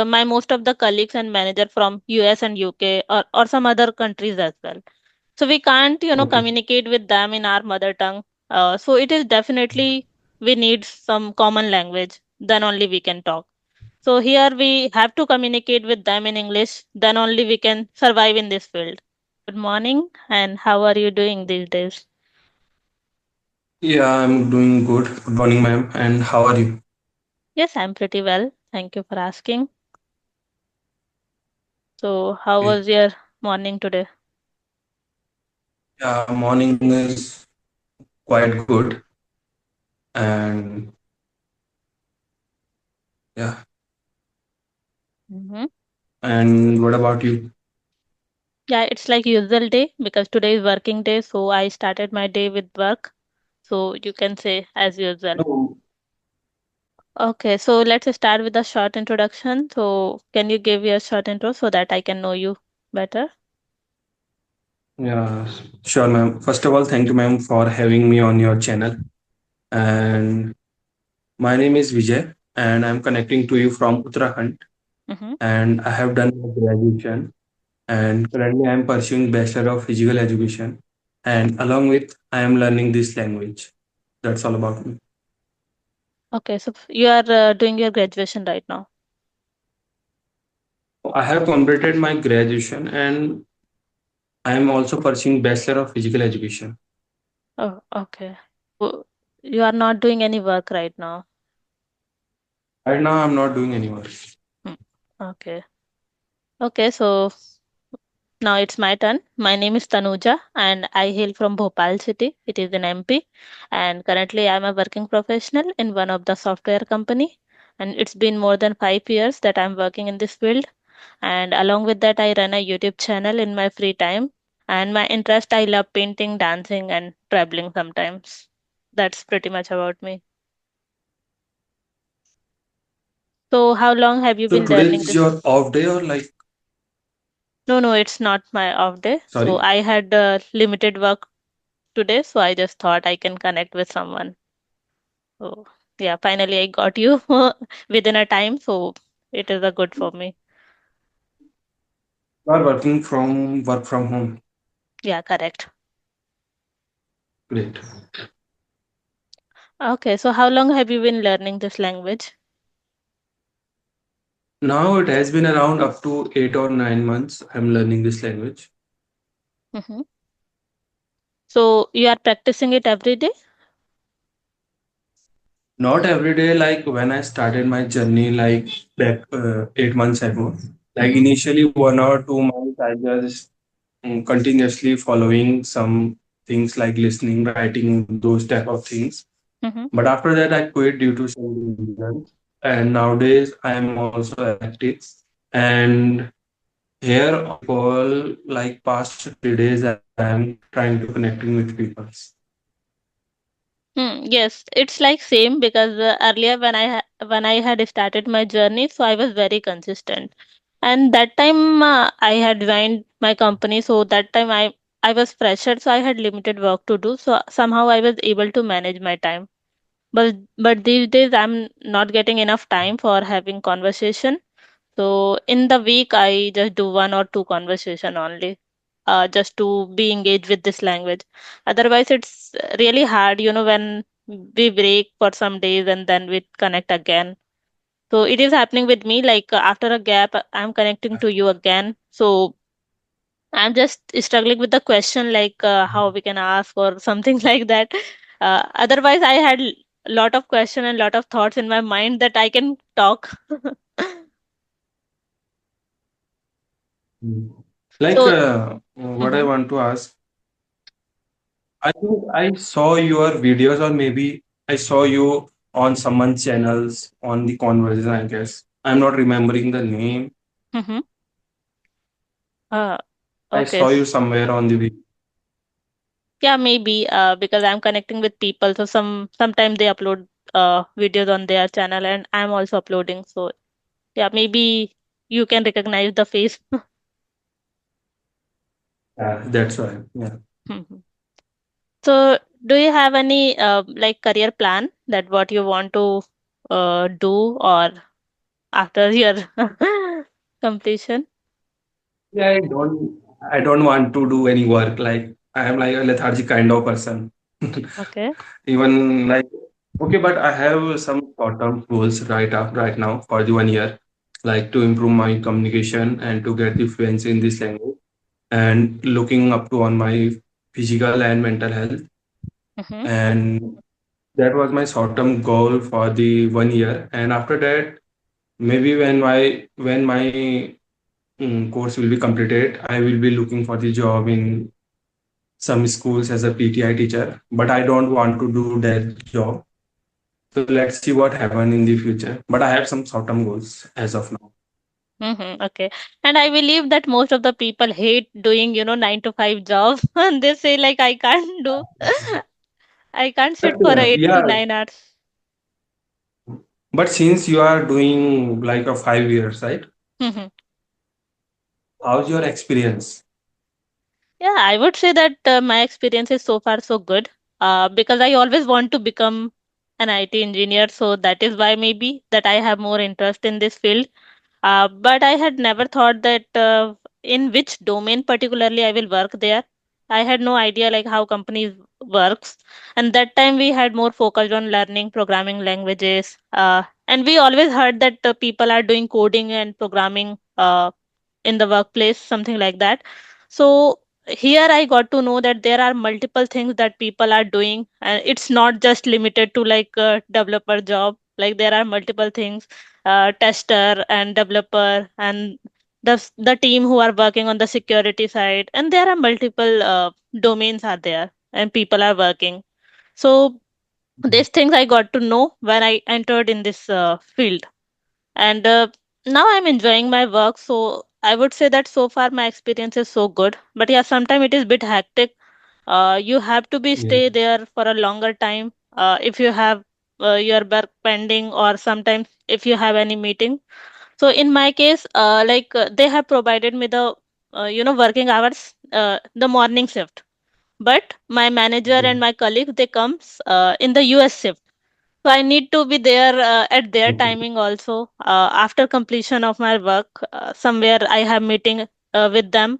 my most of the colleagues and manager from US and UK or some other countries as well. So we can't, Okay. communicate with them in our mother tongue. So it is definitely we need some common language. Then only we can talk. So here we have to communicate with them in English. Then only we can survive in this field. Good morning, and how are you doing these days? Yeah, I'm doing good. Good morning, ma'am. And how are you? Yes, I'm pretty well. Thank you for asking. So, how Okay. was your morning today? Yeah, morning is quite good. And yeah. Hmm. And what about you? Yeah, it's like usual day because today is working day, so I started my day with work. So you can say as usual. No. Okay, so let's start with a short introduction. So can you give your short intro so that I can know you better? Yeah, sure, ma'am. First of all, thank you, ma'am, for having me on your channel. And my name is Vijay, and I'm connecting to you from Uttarakhand. Mm-hmm. And I have done my graduation. And currently, I'm pursuing Bachelor of Physical Education. And along with, I am learning this language. That's all about me. Okay, so you are doing your graduation right now. I have completed my graduation and I am also pursuing Bachelor of Physical Education. Oh, okay. So you are not doing any work right now. Right now, I'm not doing any work. Hmm. Okay. Okay, so now it's my turn. My name is Tanuja and I hail from Bhopal city. It is in MP. And currently I'm a working professional in one of the software company. And it's been more than 5 years that I'm working in this field. And along with that, I run a YouTube channel in my free time. And my interest, I love painting, dancing, and traveling sometimes. That's pretty much about me. So how long have you So been today learning is this? your off day or like, No, no, it's not my off day. So sorry? I had limited work today, so I just thought I can connect with someone. So yeah, finally I got you within a time, so it is a good for me. You are working from work from home. Yeah, correct. Great. Okay, so how long have you been learning this language? Now it has been around up to 8 or 9 months. I'm learning this language. Hmm. So you are practicing it every day? Not every day, like when I started my journey, like back 8 months ago. Like Mm-hmm. initially, 1 or 2 months, I just continuously following some things like listening, writing, those type of things. Mm-hmm. But after that, I quit due to some reasons. And nowadays, I am also active. And here on call, like past 3 days, I am trying to connecting with people. Yes, it's like same because earlier when when I had started my journey, so I was very consistent. And that time I had joined my company, so that time I was fresher, so I had limited work to do. So somehow I was able to manage my time. But these days I'm not getting enough time for having conversation. So in the week I just do one or two conversation only, just to be engaged with this language. Otherwise, it's really hard, when we break for some days and then we connect again. So it is happening with me. Like after a gap, I'm connecting to you again. So I'm just struggling with the question like how we can ask or something like that. Otherwise, I had lot of question and lot of thoughts in my mind that I can talk. Mm. Like, So. what I Mhm. want to ask, I think I saw your videos, or maybe I saw you on someone's channels on the conversation, I guess. I'm not remembering the name. Mhm. Uh, I okay. saw you somewhere on the video. Yeah, maybe because I'm connecting with people, so sometimes they upload videos on their channel, and I'm also uploading. So yeah, maybe you can recognize the face. Yeah, that's why. Yeah. Mhm. So do you have any like career plan that what you want to do or after your completion? Yeah, I don't want to do any work. Like I am like a lethargic kind of person. Okay. Even like okay, but I have some short-term goals right now for the 1 year, like to improve my communication and to get the fluency in this language and looking up to on my physical and mental health. Mm-hmm. And that was my short-term goal for the 1 year. And after that, maybe when my course will be completed, I will be looking for the job in some schools as a PTI teacher. But I don't want to do that job. So let's see what happen in the future. But I have some short-term goals as of now. Mm-hmm. Okay. And I believe that most of the people hate doing, 9 to 5 job. And they say like I can't do I can't But sit for a eight to yeah, nine hours. but since you are doing like a 5 years, right? Mm-hmm. How's your experience? Yeah, I would say that my experience is so far so good. Because I always want to become an IT engineer, so that is why maybe that I have more interest in this field. But I had never thought that in which domain particularly I will work there. I had no idea like how companies works, and that time we had more focused on learning programming languages. And we always heard that people are doing coding and programming in the workplace, something like that. So here I got to know that there are multiple things that people are doing, and it's not just limited to like a developer job. Like there are multiple things, tester and developer and the team who are working on the security side, and there are multiple domains are there and people are working. So these things I got to know when I entered in this field. And now I'm enjoying my work, so I would say that so far my experience is so good. But yeah, sometimes it is a bit hectic. You have to be Yeah. stay there for a longer time if you have your work pending, or sometimes if you have any meeting. So in my case, they have provided me the working hours, the morning shift. But my manager and my colleagues, they comes in the US shift, so I need to be there at their Okay. timing also. After completion of my work, somewhere I have meeting with them.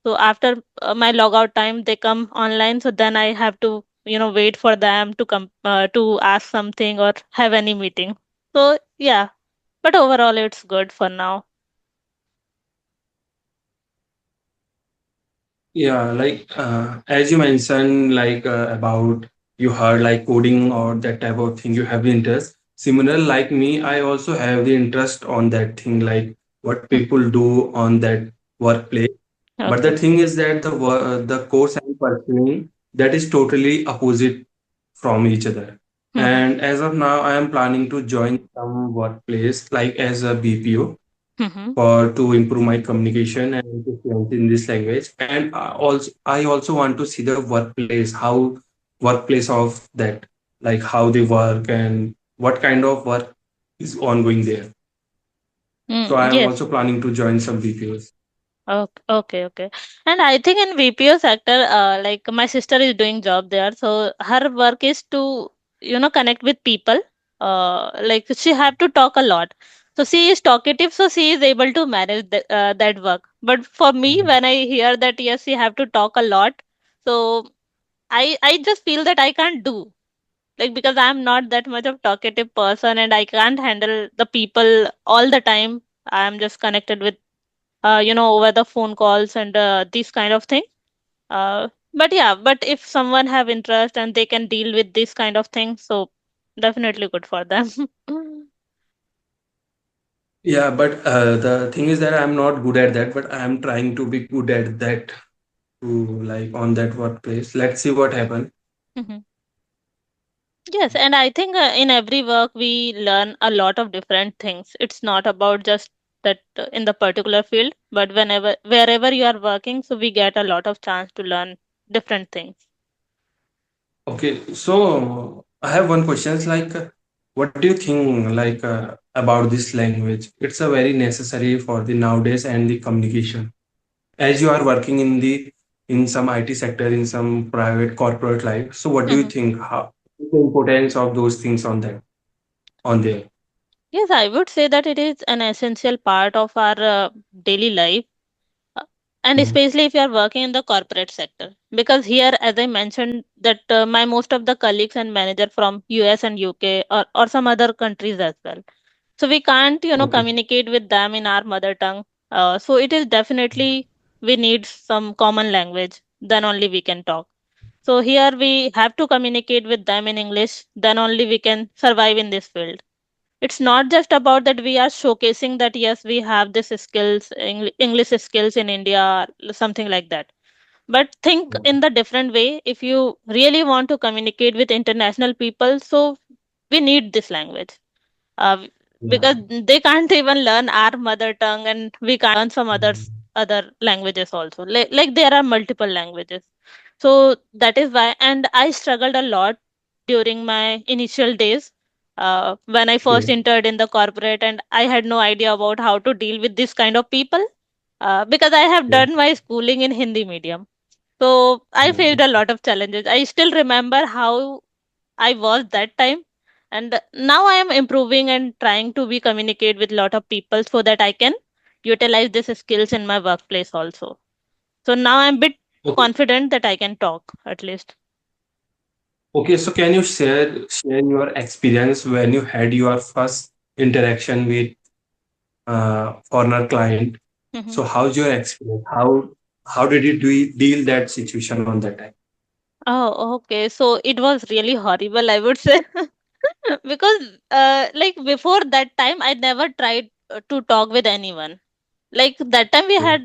So after my logout time, they come online. So then I have to, wait for them to come to ask something or have any meeting. So yeah, but overall it's good for now. Yeah, like as you mentioned, like about you heard like coding or that type of thing, you have the interest. Similar like me, I also have the interest on that thing, like what Hmm. people do on that workplace. But the Okay. thing is that the course I'm pursuing that is totally opposite from each other. Mm-hmm. And as of now, I am planning to join some workplace like as a BPO Mm-hmm. for to improve my communication and to fluent in this language. And I also want to see the workplace, how workplace of that, like how they work and what kind of work is ongoing there. So I am Yes. also planning to join some BPOs. Okay, okay, okay. And I think in VPO sector, like my sister is doing job there, so her work is to, connect with people. Like she have to talk a lot. So she is talkative, so she is able to manage that work. But for me, when I hear that yes, she have to talk a lot, so I just feel that I can't do, like, because I'm not that much of talkative person and I can't handle the people all the time. I'm just connected with over the phone calls and these kind of thing. But yeah, but if someone have interest and they can deal with this kind of thing, so definitely good for them. Yeah, but the thing is that I'm not good at that, but I'm trying to be good at that to like on that workplace. Let's see what happens. Mhm. Yes, and I think in every work we learn a lot of different things. It's not about just that in the particular field, but whenever wherever you are working, so we get a lot of chance to learn different things. Okay, so I have one question. It's like, what do you think like about this language? It's a very necessary for the nowadays and the communication. As you are working in the in some IT sector, in some private corporate life, so what do you Mhm. think? How the importance of those things on that on there? Yes, I would say that it is an essential part of our daily life, uh, and Mm. especially if you are working in the corporate sector. Because here, as I mentioned, that my most of the colleagues and manager from US and UK, or some other countries as well. So we can't, Okay. communicate with them in our mother tongue. So it is definitely we need some common language. Then only we can talk. So here we have to communicate with them in English. Then only we can survive in this field. It's not just about that we are showcasing that yes we have this skills, English skills in India, or something like that, but think in the different way. If you really want to communicate with international people, so we need this language, uh, Yeah. because they can't even learn our mother tongue, and we can't learn some other languages also, like there are multiple languages. So that is why, and I struggled a lot during my initial days, when I first Okay. entered in the corporate, and I had no idea about how to deal with this kind of people, because I have Okay. done my schooling in Hindi medium. So I faced Mm. a lot of challenges. I still remember how I was that time. And now I am improving and trying to be communicate with lot of people so that I can utilize these skills in my workplace also. So now I'm bit Okay. confident that I can talk at least. Okay. So can you share your experience when you had your first interaction with foreigner client? Mhm. So how's your experience? How did you deal that situation on that time? Oh, okay. So it was really horrible, I would say. Because like before that time I never tried to talk with anyone. Like that time we Okay. had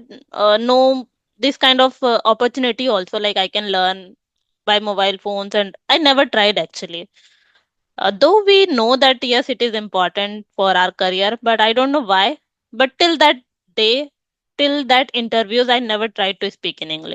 no this kind of opportunity also, like I can learn by mobile phones, and I never tried actually. Though we know that yes it is important for our career, but I don't know why. But till that day, till that interviews, I never tried to speak in English.